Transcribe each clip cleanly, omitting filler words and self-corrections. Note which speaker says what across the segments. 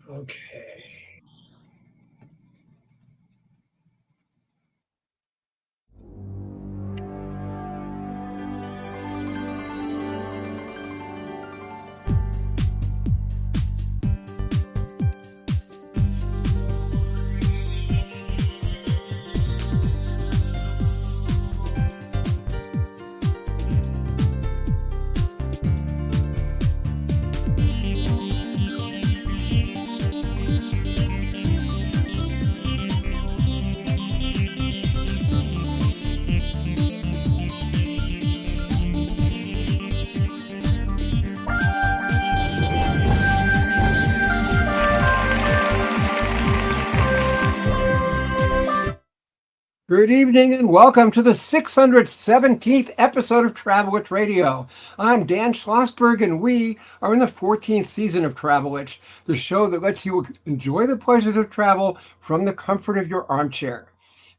Speaker 1: Okay. Good evening and welcome to the 617th episode of Travelwitch Radio. I'm Dan Schlossberg and we are in the 14th season of Travelwitch, the show that lets you enjoy the pleasures of travel from the comfort of your armchair.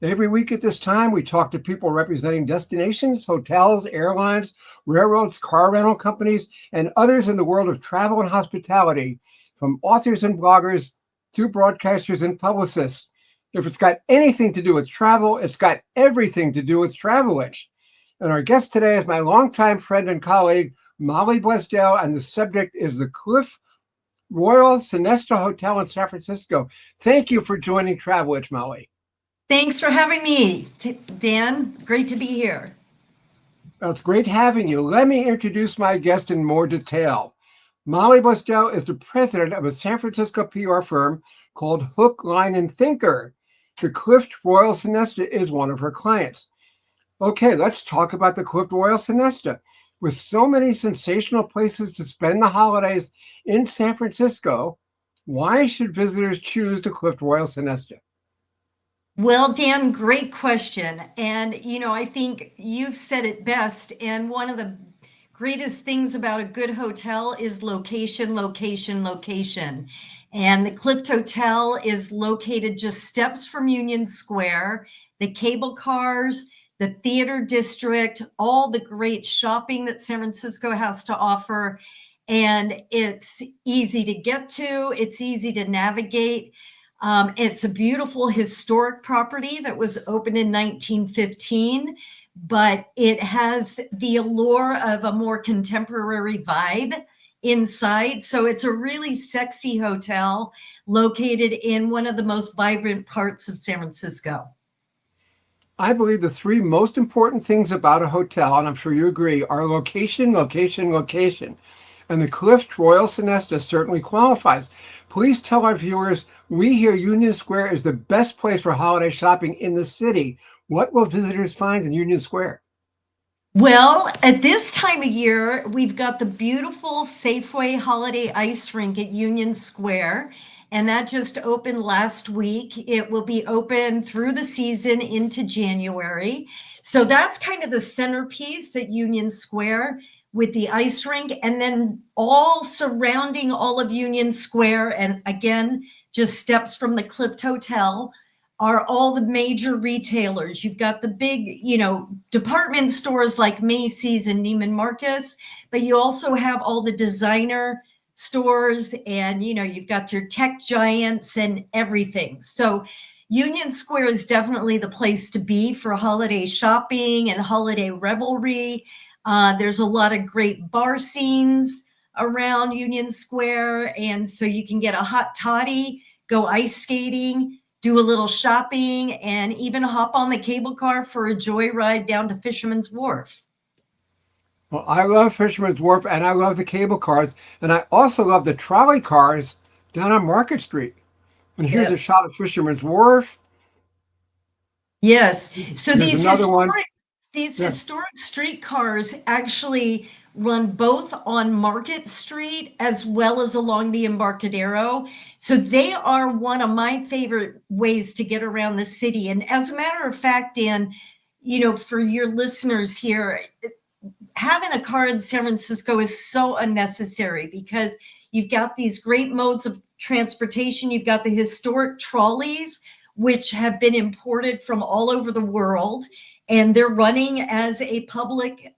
Speaker 1: Every week at this time, we talk to people representing destinations, hotels, airlines, railroads, car rental companies, and others in the world of travel and hospitality, from authors and bloggers to broadcasters and publicists. If it's got anything to do with travel, it's got everything to do with Travelwitch. And our guest today is my longtime friend and colleague, Molly Blaisdell, and the subject is the Cliff Royal Sonesta Hotel in San Francisco. Thank you for joining Travelwitch, Molly.
Speaker 2: Thanks for having me, Dan. It's great to be here.
Speaker 1: Well, it's great having you. Let me introduce my guest in more detail. Molly Blaisdell is the president of a San Francisco PR firm called Hook, Line, and Thinker. The Clift Royal Sonesta is one of her clients. Okay, let's talk about the Clift Royal Sonesta. With so many sensational places to spend the holidays in San Francisco, why should visitors choose the Clift Royal Sonesta?
Speaker 2: Well, Dan, great question. And, I think you've said it best. And one of the greatest things about a good hotel is location, location, location. And the Clift Hotel is located just steps from Union Square, the cable cars, the theater district, all the great shopping that San Francisco has to offer. And it's easy to get to, it's easy to navigate. It's a beautiful historic property that was opened in 1915, but it has the allure of a more contemporary vibe inside. So it's a really sexy hotel located in one of the most vibrant parts of San Francisco.
Speaker 1: I believe the three most important things about a hotel, and I'm sure you agree, are location, location, location. And the Clift Royal Sonesta certainly qualifies. Please tell our viewers we hear Union Square is the best place for holiday shopping in the city. What will visitors find in Union Square?
Speaker 2: Well, at this time of year, we've got the beautiful Safeway Holiday Ice Rink at Union Square, and that just opened last week. It will be open through the season into January. So that's kind of the centerpiece at Union Square with the ice rink, and then all surrounding all of Union Square, and again, just steps from the Clift Hotel, are all the major retailers. You've got the big, department stores like Macy's and Neiman Marcus, but you also have all the designer stores, and you've got your tech giants and everything. So Union Square is definitely the place to be for holiday shopping and holiday revelry. There's a lot of great bar scenes around Union Square, and so you can get a hot toddy, go ice skating, do a little shopping, and even hop on the cable car for a joyride down to Fisherman's Wharf.
Speaker 1: Well, I love Fisherman's Wharf and I love the cable cars. And I also love the trolley cars down on Market Street. And here's a
Speaker 2: Yes.
Speaker 1: shot of Fisherman's Wharf.
Speaker 2: Yes. So
Speaker 1: There's another one.
Speaker 2: these
Speaker 1: Yeah.
Speaker 2: historic streetcars actually run both on Market Street as well as along the Embarcadero. So they are one of my favorite ways to get around the city. And as a matter of fact, Dan, for your listeners here, having a car in San Francisco is so unnecessary because you've got these great modes of transportation. You've got the historic trolleys, which have been imported from all over the world, and they're running as a public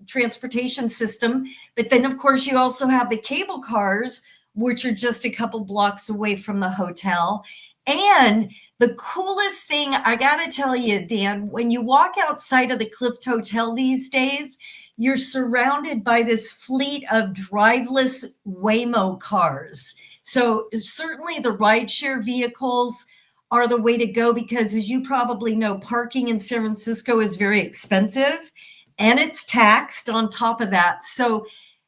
Speaker 2: transportation system. But then, of course, you also have the cable cars, which are just a couple blocks away from the hotel. And the coolest thing, I got to tell you, Dan, when you walk outside of the Clift Hotel these days, you're surrounded by this fleet of driveless Waymo cars. So certainly the rideshare vehicles are the way to go because, as you probably know, parking in San Francisco is very expensive and it's taxed on top of that. So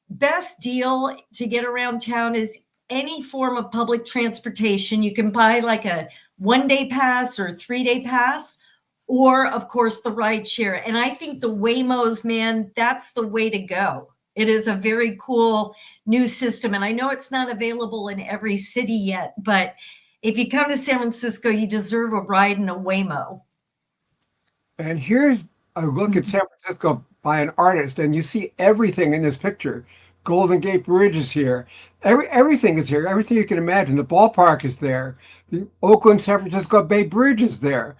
Speaker 2: best deal to get around town is any form of public transportation. You can buy like a 1-day pass or a 3-day pass, or of course the ride share. And I think the Waymos, man, that's the way to go. It is a very cool new system. And I know it's not available in every city yet, but if you come to San Francisco, you deserve a ride in a Waymo.
Speaker 1: And here's a look at San Francisco by an artist, and you see everything in this picture. Golden Gate Bridge is here. Everything is here. Everything you can imagine. The ballpark is there. The Oakland San Francisco Bay Bridge is there.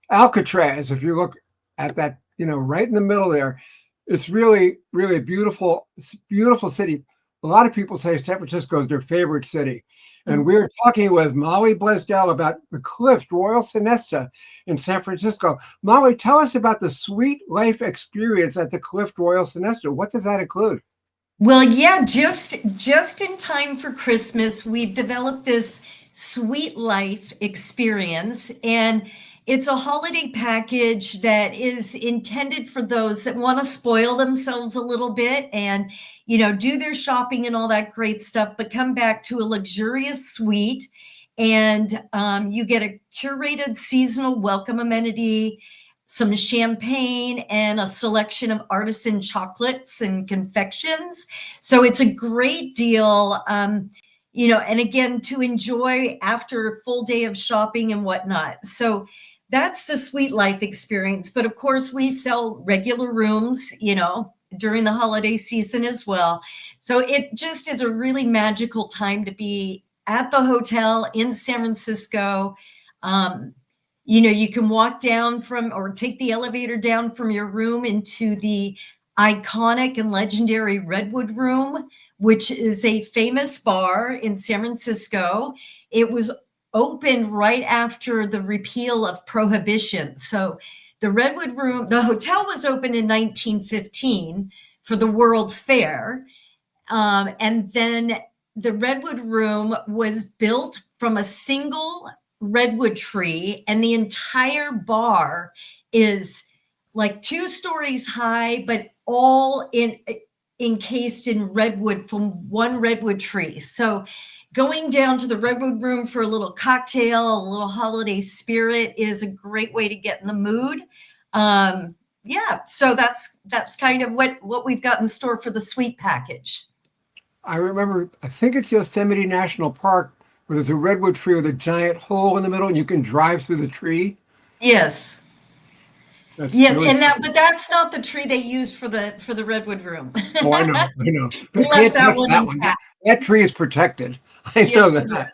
Speaker 1: Alcatraz, if you look at that, right in the middle there, it's really, really a beautiful city. A lot of people say San Francisco is their favorite city. And we're talking with Molly Blaisdell about the Clift Royal Sonesta in San Francisco. Molly, tell us about the Suite Life experience at the Clift Royal Sonesta. What does that include?
Speaker 2: Well, yeah, just in time for Christmas, we've developed this Suite Life experience, and it's a holiday package that is intended for those that want to spoil themselves a little bit and, do their shopping and all that great stuff, but come back to a luxurious suite. And you get a curated seasonal welcome amenity, some champagne, and a selection of artisan chocolates and confections. So it's a great deal. And again, to enjoy after a full day of shopping and whatnot. So that's the Suite Life experience. But of course, we sell regular rooms, during the holiday season as well. So it just is a really magical time to be at the hotel in San Francisco. You can walk down or take the elevator down from your room into the iconic and legendary Redwood Room, which is a famous bar in San Francisco. It was opened right after the repeal of Prohibition. So the Redwood Room, the hotel was opened in 1915 for the World's Fair. And then the Redwood Room was built from a single redwood tree, and the entire bar is like 2 stories high, but all encased in redwood from one redwood tree. So going down to the Redwood Room for a little cocktail, a little holiday spirit is a great way to get in the mood. So that's kind of what we've got in store for the suite package.
Speaker 1: I remember, I think it's Yosemite National Park, where there's a redwood tree with a giant hole in the middle and you can drive through the tree.
Speaker 2: Yes.
Speaker 1: That's
Speaker 2: Yeah,
Speaker 1: really
Speaker 2: but that's not the tree they used for the Redwood Room.
Speaker 1: Oh, I know.
Speaker 2: We
Speaker 1: They
Speaker 2: left
Speaker 1: can't
Speaker 2: that
Speaker 1: touch
Speaker 2: one
Speaker 1: that one.
Speaker 2: intact.
Speaker 1: That tree is protected. I know
Speaker 2: Yes, we
Speaker 1: that.
Speaker 2: are.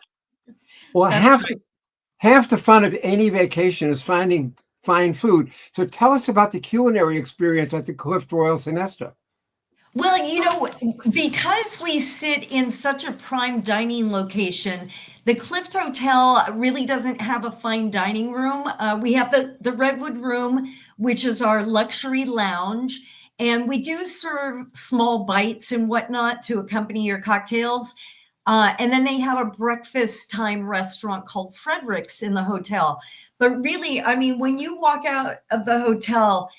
Speaker 1: Well,
Speaker 2: That's
Speaker 1: half the fun of any vacation is finding fine food. So tell us about the culinary experience at the Clift Royal Sonesta.
Speaker 2: Well, because we sit in such a prime dining location, the Clift Hotel really doesn't have a fine dining room. We have the Redwood Room, which is our luxury lounge, and we do serve small bites and whatnot to accompany your cocktails. And then they have a breakfast time restaurant called Frederick's in the hotel. But really, I mean, when you walk out of the hotel,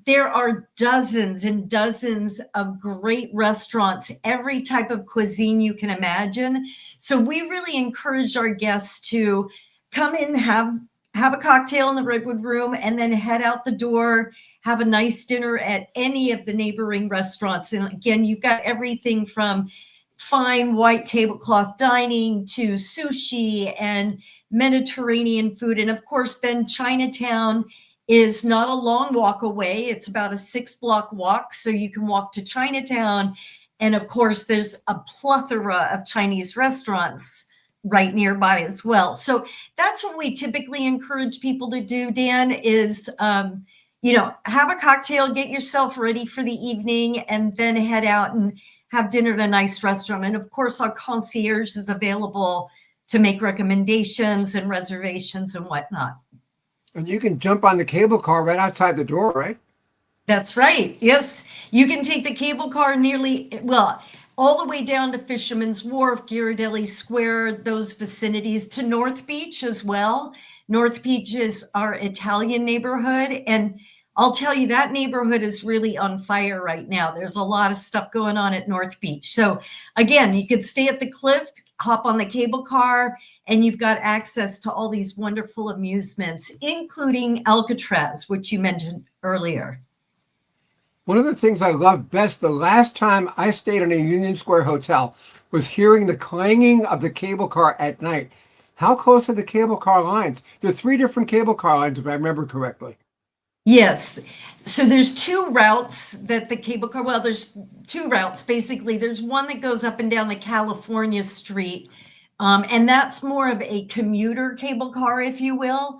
Speaker 2: there are dozens and dozens of great restaurants, every type of cuisine you can imagine. So we really encourage our guests to come in, have a cocktail in the Redwood Room, and then head out the door, have a nice dinner at any of the neighboring restaurants. And again, you've got everything from fine white tablecloth dining to sushi and Mediterranean food. And of course, then Chinatown is not a long walk away. It's about a 6-block walk. So you can walk to Chinatown. And of course, there's a plethora of Chinese restaurants right nearby as well. So that's what we typically encourage people to do, Dan, is, have a cocktail, get yourself ready for the evening, and then head out and have dinner at a nice restaurant. And of course, our concierge is available to make recommendations and reservations and whatnot.
Speaker 1: And you can jump on the cable car right outside the door, right?
Speaker 2: That's right. Yes, you can take the cable car all the way down to Fisherman's Wharf, Ghirardelli Square, those vicinities, to North Beach as well. North Beach is our Italian neighborhood, and I'll tell you, that neighborhood is really on fire right now. There's a lot of stuff going on at North Beach. So again, you could stay at the Cliff, hop on the cable car, and you've got access to all these wonderful amusements, including Alcatraz, which you mentioned earlier.
Speaker 1: One of the things I loved best the last time I stayed in a Union Square hotel was hearing the clanging of the cable car at night. How close are the cable car lines? There are 3 different cable car lines, if I remember correctly.
Speaker 2: Yes. So there's 2 routes that the cable car, there's 2 routes basically. There's one that goes up and down the California Street, and that's more of a commuter cable car, if you will.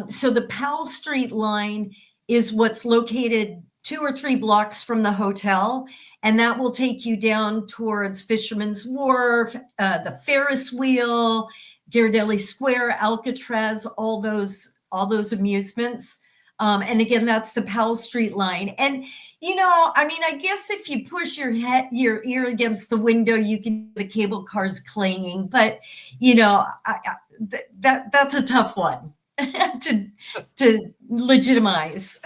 Speaker 2: So the Powell Street line is what's located 2 or 3 blocks from the hotel, and that will take you down towards Fisherman's Wharf, the Ferris wheel, Ghirardelli Square, Alcatraz, all those amusements. And again, that's the Powell Street line. And I guess if you push your ear against the window, you can hear the cable cars clanging. But that's a tough one to legitimize.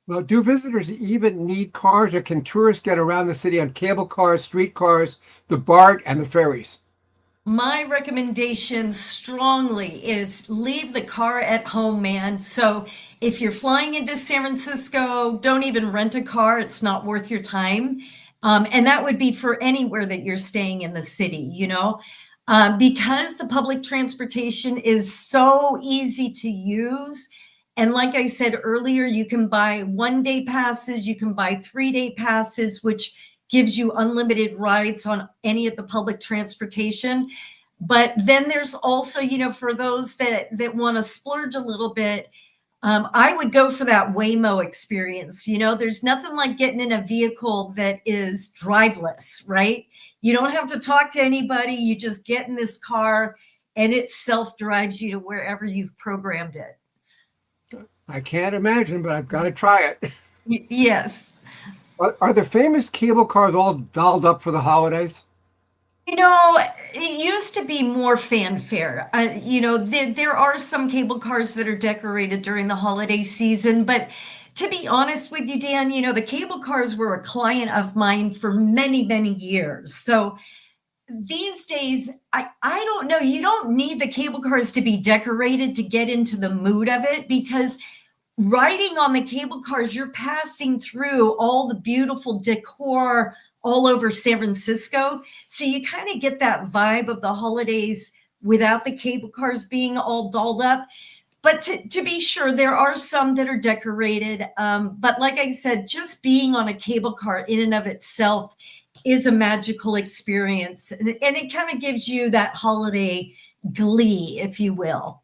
Speaker 1: Well, do visitors even need cars, or can tourists get around the city on cable cars, streetcars, the BART, and the ferries?
Speaker 2: My recommendation strongly is leave the car at home, man. So if you're flying into San Francisco, don't even rent a car. It's not worth your time. And that would be for anywhere that you're staying in the city, because the public transportation is so easy to use. And like I said earlier, you can buy 1-day passes, you can buy 3-day passes, which gives you unlimited rides on any of the public transportation. But then there's also, for those that want to splurge a little bit, I would go for that Waymo experience. There's nothing like getting in a vehicle that is driveless, right? You don't have to talk to anybody. You just get in this car and it self-drives you to wherever you've programmed it.
Speaker 1: I can't imagine, but I've got to try it.
Speaker 2: Yes.
Speaker 1: Are the famous cable cars all dolled up for the holidays?
Speaker 2: It used to be more fanfare. There are some cable cars that are decorated during the holiday season, but to be honest with you, Dan, the cable cars were a client of mine for many, many years. So these days, I don't know, you don't need the cable cars to be decorated to get into the mood of it, because riding on the cable cars, you're passing through all the beautiful decor all over San Francisco. So you kind of get that vibe of the holidays without the cable cars being all dolled up. But to be sure, there are some that are decorated. But like I said, just being on a cable car in and of itself is a magical experience. And it kind of gives you that holiday glee, if you will.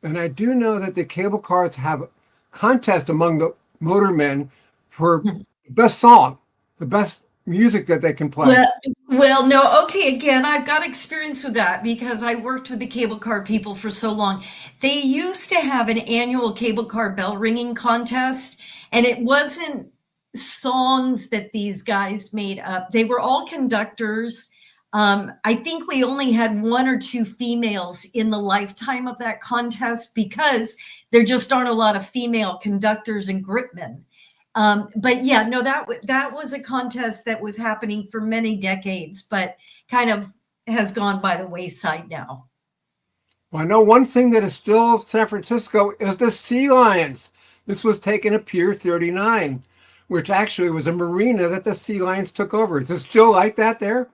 Speaker 1: And I do know that the cable cars have a contest among the motormen for the best song, the best music that they can play.
Speaker 2: No, okay, again, I've got experience with that because I worked with the cable car people for so long. They used to have an annual cable car bell ringing contest, and it wasn't songs that these guys made up. They were all conductors. I think we only had 1 or 2 females in the lifetime of that contest because there just aren't a lot of female conductors and gripmen. But yeah, no, that was a contest that was happening for many decades, but kind of has gone by the wayside now.
Speaker 1: Well, I know one thing that is still San Francisco is the Sea Lions. This was taken at Pier 39, which actually was a marina that the Sea Lions took over. Is it still like that there?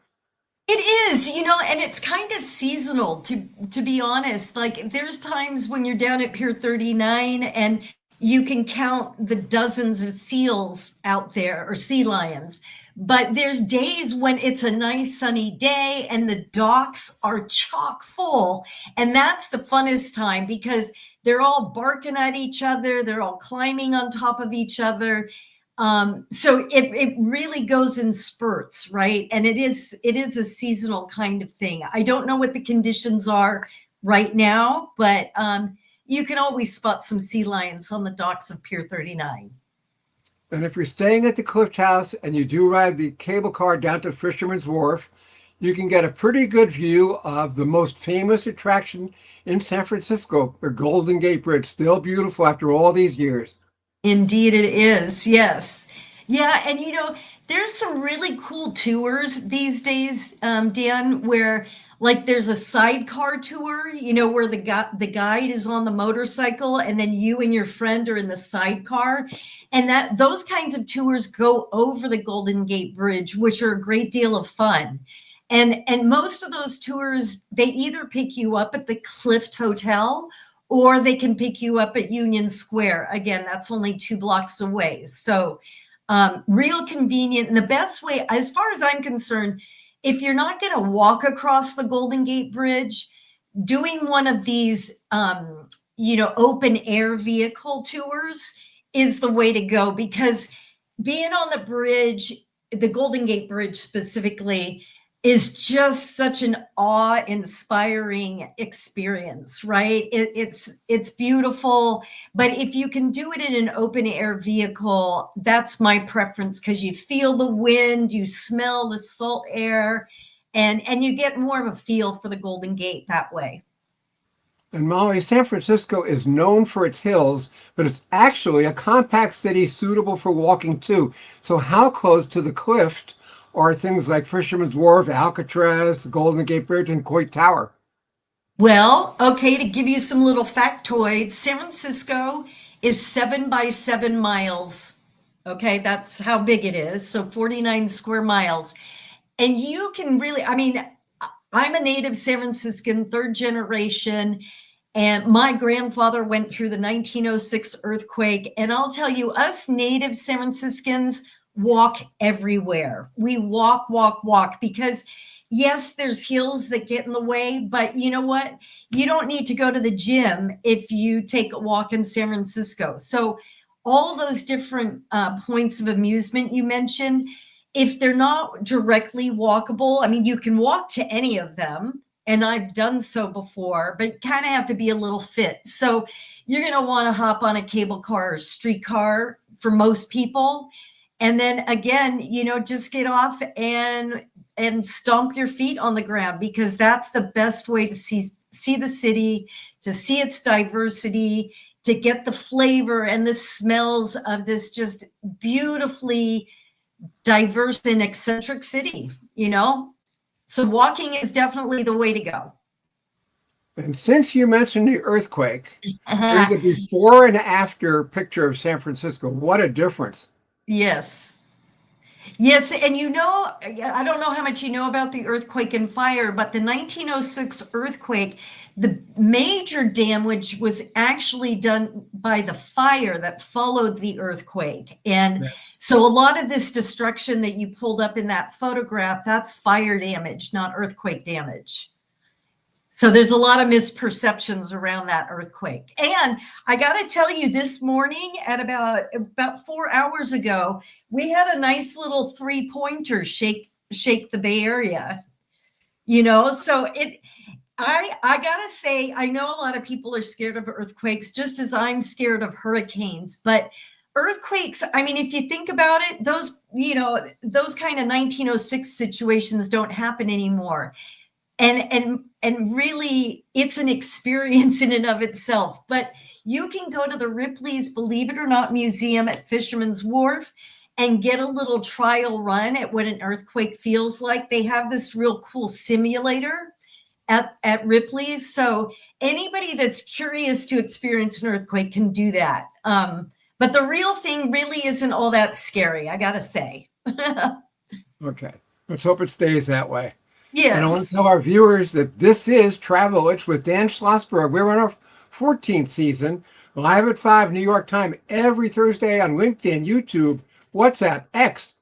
Speaker 2: It is, and it's kind of seasonal, to be honest. Like, there's times when you're down at Pier 39 and you can count the dozens of seals out there, or sea lions. But there's days when it's a nice sunny day and the docks are chock full. And that's the funnest time because they're all barking at each other. They're all climbing on top of each other. So it really goes in spurts, right? And it is a seasonal kind of thing. I don't know what the conditions are right now, but you can always spot some sea lions on the docks of Pier 39.
Speaker 1: And if you're staying at the Cliff House and you do ride the cable car down to Fisherman's Wharf, you can get a pretty good view of the most famous attraction in San Francisco, the Golden Gate Bridge, still beautiful after all these years.
Speaker 2: Indeed, it is. Yes. Yeah. And, there's some really cool tours these days, Dan, where like there's a sidecar tour, where the guide is on the motorcycle and then you and your friend are in the sidecar. And those kinds of tours go over the Golden Gate Bridge, which are a great deal of fun. And most of those tours, they either pick you up at the Clift Hotel or they can pick you up at Union Square. Again, that's only 2 blocks away. So real convenient. And the best way, as far as I'm concerned, if you're not going to walk across the Golden Gate Bridge, doing one of these, open air vehicle tours is the way to go, because being on the bridge, the Golden Gate Bridge specifically, is just such an awe-inspiring experience, right? It's beautiful, but if you can do it in an open-air vehicle, that's my preference, because you feel the wind, you smell the salt air, and you get more of a feel for the Golden Gate that way.
Speaker 1: And Molly, San Francisco is known for its hills, but it's actually a compact city suitable for walking too. So how close to the cliff are things like Fisherman's Wharf, Alcatraz, the Golden Gate Bridge, and Coit Tower?
Speaker 2: Well, okay, to give you some little factoids, San Francisco is 7 by 7 miles. Okay, that's how big it is. So 49 square miles. And you can really, I'm a native San Franciscan, 3rd generation, and my grandfather went through the 1906 earthquake. And I'll tell you, us native San Franciscans walk everywhere. We walk, because yes, there's hills that get in the way, but you know what? You don't need to go to the gym if you take a walk in San Francisco. So all those different points of amusement you mentioned, if they're not directly walkable, you can walk to any of them, and I've done so before, but you kind of have to be a little fit. So you're going to want to hop on a cable car or streetcar for most people. And then again, just get off and stomp your feet on the ground, because that's the best way to see the city, to see its diversity, to get the flavor and the smells of this just beautifully diverse and eccentric city, So walking is definitely the way to go.
Speaker 1: And since you mentioned the earthquake, there's a before and after picture of San Francisco. What a difference.
Speaker 2: Yes. Yes. And I don't know how much you know about the earthquake and fire, but the 1906 earthquake, the major damage was actually done by the fire that followed the earthquake. And
Speaker 1: Yes.
Speaker 2: So a lot of this destruction that you pulled up in that photograph, that's fire damage, not earthquake damage. So there's a lot of misperceptions around that earthquake. And I got to tell you, this morning at about 4 hours ago, we had a nice little 3-pointer shake the Bay Area. So I got to say, I know a lot of people are scared of earthquakes, just as I'm scared of hurricanes, but earthquakes, if you think about it, those kind of 1906 situations don't happen anymore. And really, it's an experience in and of itself. But you can go to the Ripley's Believe It or Not Museum at Fisherman's Wharf and get a little trial run at what an earthquake feels like. They have this real cool simulator at Ripley's. So anybody that's curious to experience an earthquake can do that. But the real thing really isn't all that scary, I got to say.
Speaker 1: Okay. Let's hope it stays that way.
Speaker 2: Yes.
Speaker 1: And I want to tell our viewers that this is Travel-ish with Dan Schlossberg. We're on our 14th season, live at 5 New York time every Thursday on LinkedIn, YouTube, WhatsApp, X,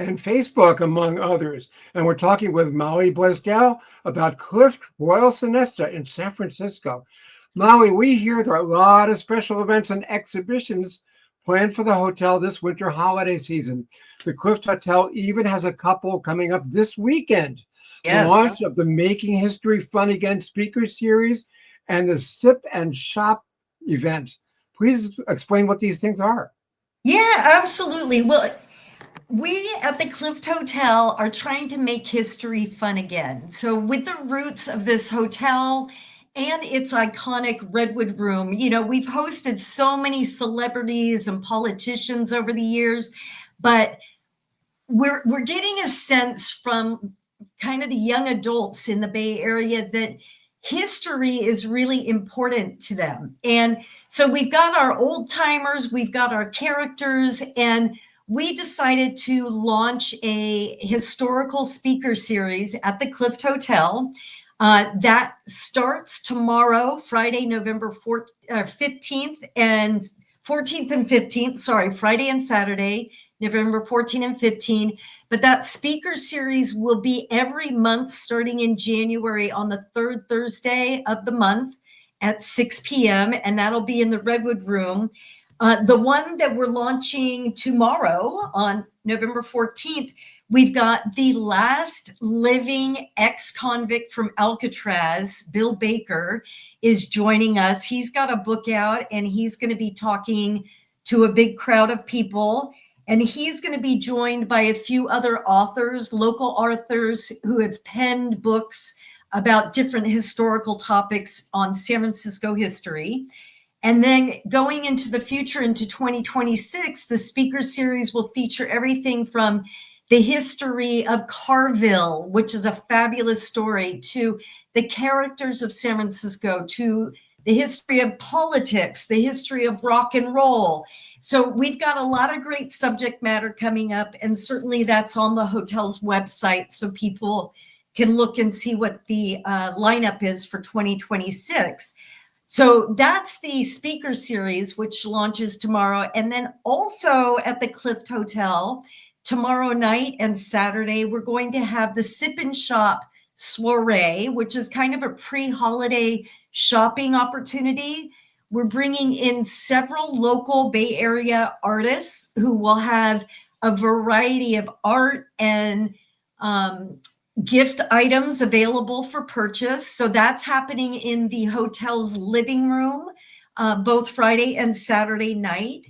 Speaker 1: and Facebook, among others. And we're talking with Molly Blaisdell about Clift Royal Sonesta in San Francisco. Molly, we hear there are a lot of special events and exhibitions planned for the hotel this winter holiday season. The Clift Hotel even has a couple coming up this weekend. The launch
Speaker 2: Yes.
Speaker 1: of the Making History Fun Again speaker series and the Sip and Shop event. Please explain what these things are.
Speaker 2: Yeah, absolutely. Well, we at the Clift Hotel are trying to make history fun again. So, with the roots of this hotel and its iconic Redwood Room, we've hosted so many celebrities and politicians over the years, but we're getting a sense from kind of the young adults in the Bay Area that history is really important to them. And so we've got our old timers, we've got our characters, and we decided to launch a historical speaker series at the Clift Hotel. That starts tomorrow, Friday, November 15th and 14th and 15th, sorry, Friday and Saturday, November 14 and 15. But that speaker series will be every month starting in January on the third Thursday of the month at 6 p.m. And that'll be in the Redwood Room. The one that we're launching tomorrow on November 14th, we've got the last living ex-convict from Alcatraz, Bill Baker, is joining us. He's got a book out and he's going to be talking to a big crowd of people. And he's going to be joined by a few other authors, local authors who have penned books about different historical topics on San Francisco history. And then going into the future, into 2026, the speaker series will feature everything from the history of Carville, which is a fabulous story, to the characters of San Francisco, to the history of politics, the history of rock and roll. So we've got a lot of great subject matter coming up, and certainly that's on the hotel's website so people can look and see what the lineup is for 2026. So that's the speaker series, which launches tomorrow. And then also at the Clift Hotel, tomorrow night and Saturday, we're going to have the Sip and Shop soiree, which is kind of a pre-holiday shopping opportunity. We're bringing in several local Bay Area artists who will have a variety of art and gift items available for purchase. So that's happening in the hotel's living room, both Friday and Saturday night.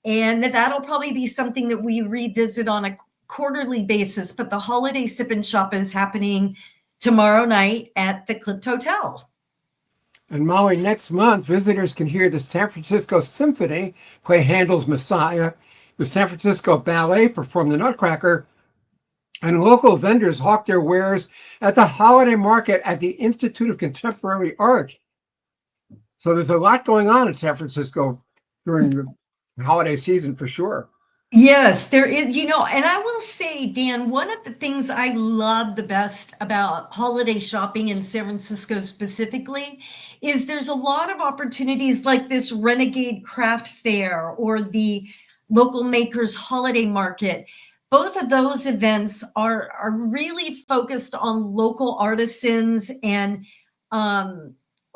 Speaker 2: And that'll probably be something that we revisit on a quarterly basis. But the holiday Sip and Shop is happening tomorrow night at the Clift Hotel.
Speaker 1: And Molly, next month, visitors can hear the San Francisco Symphony play Handel's Messiah, the San Francisco Ballet perform the Nutcracker, and local vendors hawk their wares at the holiday market at the Institute of Contemporary Art. So there's a lot going on in San Francisco during the holiday season for sure.
Speaker 2: Yes, there is, and I will say, Dan, one of the things I love the best about holiday shopping in San Francisco specifically is there's a lot of opportunities like this Renegade Craft Fair or the Local Makers Holiday Market. Both of those events are really focused on local artisans and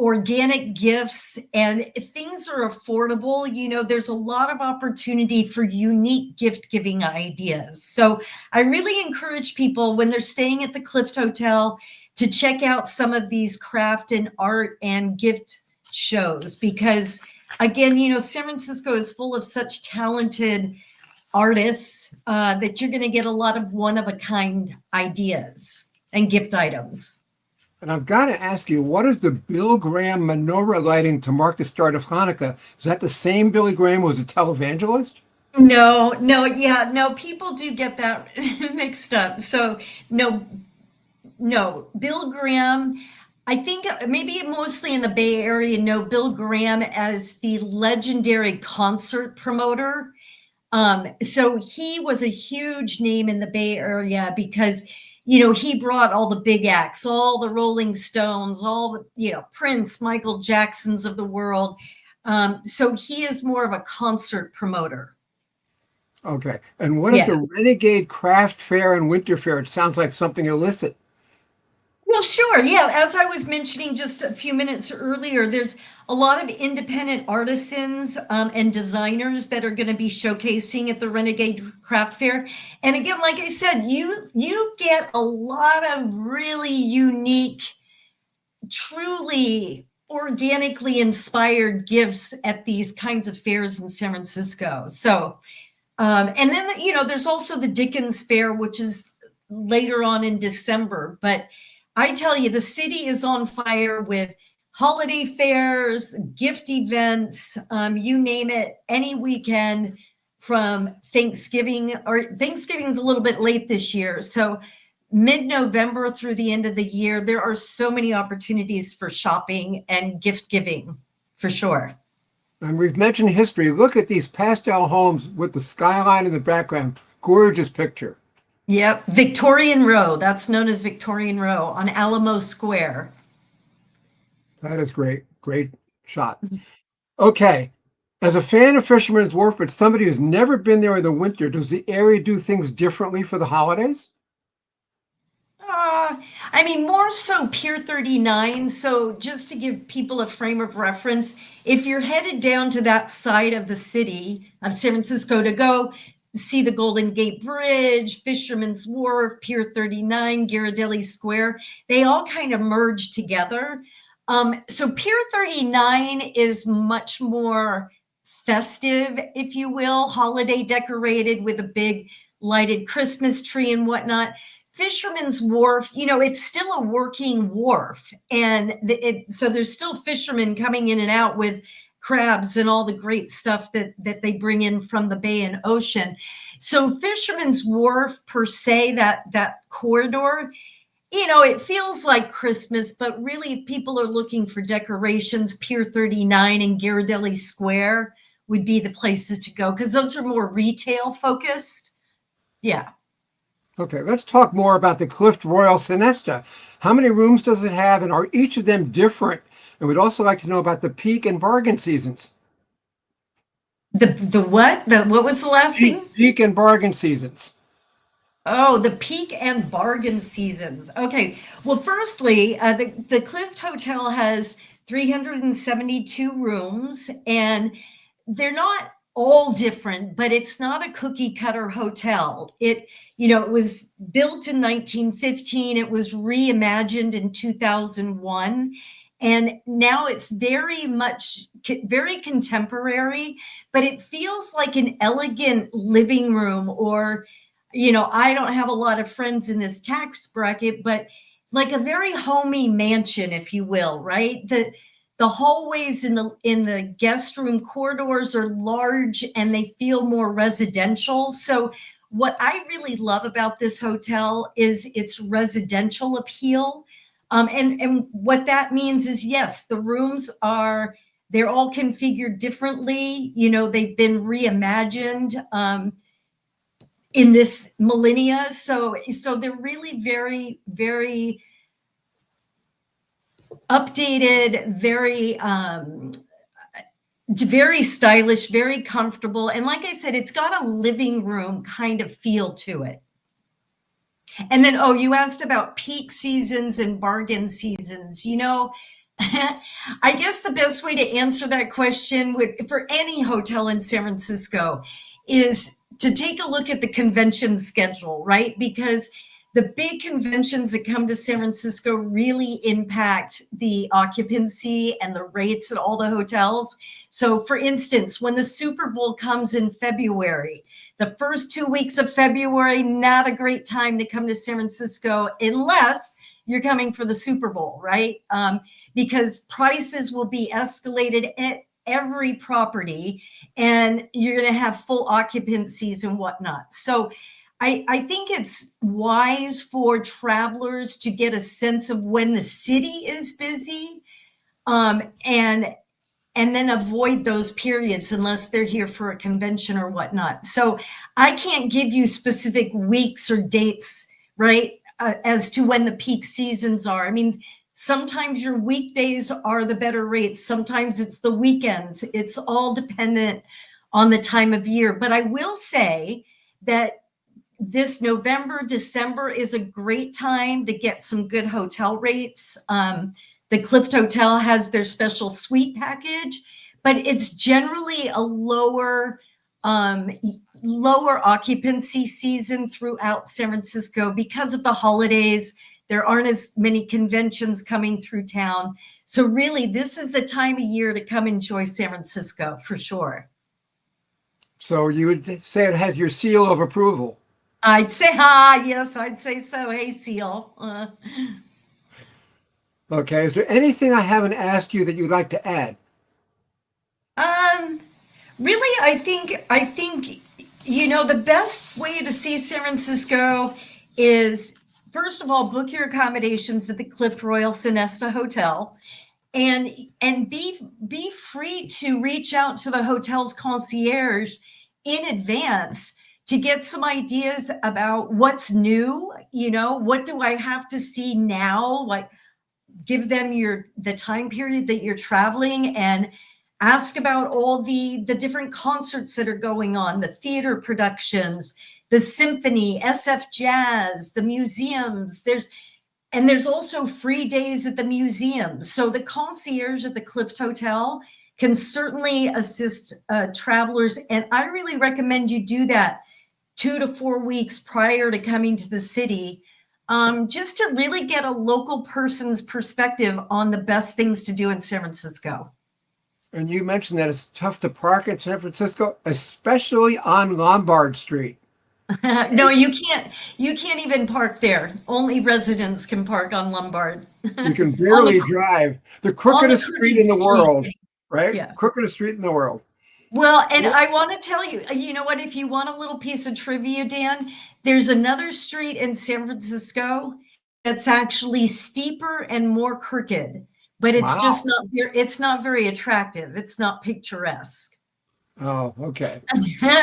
Speaker 2: organic gifts, and things are affordable. There's a lot of opportunity for unique gift giving ideas. So I really encourage people when they're staying at the Clift Hotel to check out some of these craft and art and gift shows, because again, San Francisco is full of such talented artists that you're going to get a lot of one-of-a-kind ideas and gift items.
Speaker 1: And I've got to ask you, what is the Bill Graham menorah lighting to mark the start of Hanukkah? Is that the same Billy Graham who was a televangelist?
Speaker 2: No, people do get that mixed up. So no, Bill Graham, I think maybe mostly in the Bay Area, know Bill Graham as the legendary concert promoter. So he was a huge name in the Bay Area because, he brought all the big acts, all the Rolling Stones, all the, Prince, Michael Jacksons of the world. So he is more of a concert promoter.
Speaker 1: Okay. And what is the Renegade Craft Fair and Winter Fair? It sounds like something illicit.
Speaker 2: Well, sure. Yeah. As I was mentioning just a few minutes earlier, there's a lot of independent artisans and designers that are going to be showcasing at the Renegade Craft Fair. And again, like I said, you get a lot of really unique, truly organically inspired gifts at these kinds of fairs in San Francisco. So, and then, there's also the Dickens Fair, which is later on in December. But I tell you, the city is on fire with holiday fairs, gift events, you name it, any weekend from Thanksgiving, or Thanksgiving is a little bit late this year. So mid-November through the end of the year, there are so many opportunities for shopping and gift giving, for sure.
Speaker 1: And we've mentioned history. Look at these pastel homes with the skyline in the background. Gorgeous picture.
Speaker 2: Yep, Victorian Row. That's known as Victorian Row on Alamo Square.
Speaker 1: That is great. Great shot. Okay. As a fan of Fisherman's Wharf, but somebody who's never been there in the winter, does the area do things differently for the holidays?
Speaker 2: I mean, more so Pier 39. So just to give people a frame of reference, if you're headed down to that side of the city of San Francisco to go see the Golden Gate Bridge, Fisherman's Wharf, Pier 39, Ghirardelli Square, they all kind of merge together. So Pier 39 is much more festive, if you will, holiday decorated with a big lighted Christmas tree and whatnot. Fisherman's Wharf, it's still a working wharf. And so there's still fishermen coming in and out with crabs and all the great stuff that they bring in from the bay and ocean. So Fisherman's Wharf, per se, that corridor, it feels like Christmas, but really if people are looking for decorations, Pier 39 and Ghirardelli Square would be the places to go, because those are more retail focused. Yeah.
Speaker 1: Okay, let's talk more about the Clift Royal Sonesta. How many rooms does it have, and are each of them different? And we'd also like to know about the peak and bargain seasons.
Speaker 2: The what? What was the last thing?
Speaker 1: Peak and bargain seasons.
Speaker 2: Oh, the peak and bargain seasons. Okay. Well, firstly, the Clift Hotel has 372 rooms, and they're not all different, but it's not a cookie cutter hotel. It was built in 1915. It was reimagined in 2001. And now it's very contemporary, but it feels like an elegant living room, or, I don't have a lot of friends in this tax bracket, but like a very homey mansion, if you will, right? The hallways in the guest room corridors are large and they feel more residential. So what I really love about this hotel is its residential appeal. And what that means is, yes, the rooms they're all configured differently. They've been reimagined in this millennia. So they're really very, very updated, very stylish, very comfortable. And like I said, it's got a living room kind of feel to it. And then, you asked about peak seasons and bargain seasons. I guess the best way to answer that question for any hotel in San Francisco is to take a look at the convention schedule, right? Because the big conventions that come to San Francisco really impact the occupancy and the rates at all the hotels. So for instance, when the Super Bowl comes in February, the first 2 weeks of February, not a great time to come to San Francisco unless you're coming for the Super Bowl, right? Because prices will be escalated at every property and you're going to have full occupancies and whatnot. So I think it's wise for travelers to get a sense of when the city is busy, and then avoid those periods unless they're here for a convention or whatnot. So I can't give you specific weeks or dates, right, as to when the peak seasons are. I mean, sometimes your weekdays are the better rates. Sometimes it's the weekends. It's all dependent on the time of year. But I will say that this November, December is a great time to get some good hotel rates. The Clift Hotel has their special suite package, but it's generally a lower occupancy season throughout San Francisco because of the holidays. There aren't as many conventions coming through town. So really, this is the time of year to come enjoy San Francisco for sure.
Speaker 1: So you would say it has your seal of approval.
Speaker 2: I'd say, yes, I'd say so. Hey, Seal.
Speaker 1: Okay. Is there anything I haven't asked you that you'd like to add?
Speaker 2: Really, I think, the best way to see San Francisco is, first of all, book your accommodations at the Clift Royal Sonesta Hotel, and be free to reach out to the hotel's concierge in advance to get some ideas about what's new. What do I have to see now? Like, give them the time period that you're traveling, and ask about all the different concerts that are going on, the theater productions, the symphony, SF Jazz, the museums. There's also free days at the museums. So the concierge at the Clift Hotel can certainly assist travelers. And I really recommend you do that 2 to 4 weeks prior to coming to the city, just to really get a local person's perspective on the best things to do in San Francisco.
Speaker 1: And you mentioned that it's tough to park in San Francisco, especially on Lombard Street.
Speaker 2: No, you can't even park there. Only residents can park on Lombard.
Speaker 1: You can barely drive. The crookedest street in the world, right?
Speaker 2: Yeah.
Speaker 1: Crookedest street in the world.
Speaker 2: Well, and I want to tell you, you know what, if you want a little piece of trivia, Dan, there's another street in San Francisco that's actually steeper and more crooked, but it's
Speaker 1: Wow.
Speaker 2: just not very attractive. It's not picturesque.
Speaker 1: Oh, okay.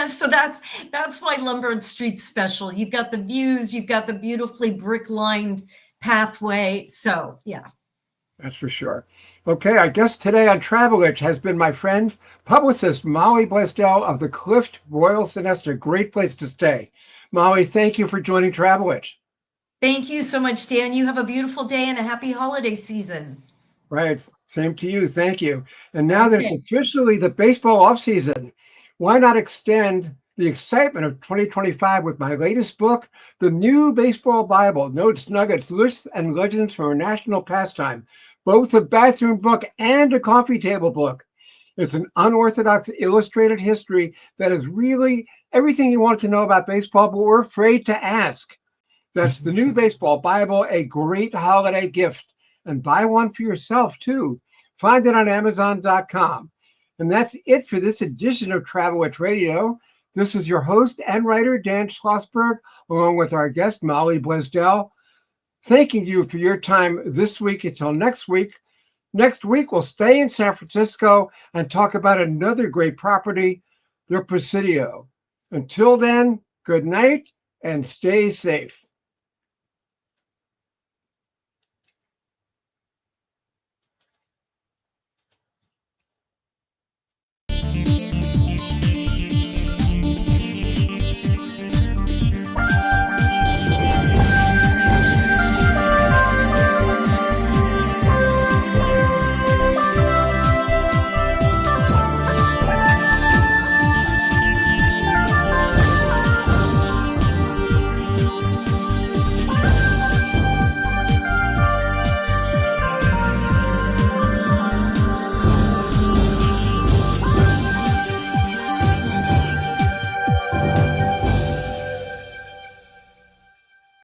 Speaker 2: So that's why Lombard Street's special. You've got the views, you've got the beautifully brick-lined pathway. So, yeah.
Speaker 1: That's for sure. Okay, our guest today on Travel Itch has been my friend, publicist Molly Blaisdell of the Clift Royal Sonesta. Great place to stay. Molly, thank you for joining Travel Itch.
Speaker 2: Thank you so much, Dan. You have a beautiful day and a happy holiday season.
Speaker 1: Right. Same to you. Thank you. And now that it's officially the baseball offseason, why not extend the excitement of 2025 with my latest book, The New Baseball Bible, Notes, Nuggets, Lists, and Legends from a National Pastime, both a bathroom book and a coffee table book. It's an unorthodox illustrated history that is really everything you want to know about baseball, but we're afraid to ask. That's The New Baseball Bible, a great holiday gift. And buy one for yourself, too. Find it on Amazon.com. And that's it for this edition of Travel Itch Radio. This is your host and writer, Dan Schlossberg, along with our guest, Molly Blaisdell, thanking you for your time this week. Until next week. Next week, we'll stay in San Francisco and talk about another great property, the Presidio. Until then, good night and stay safe.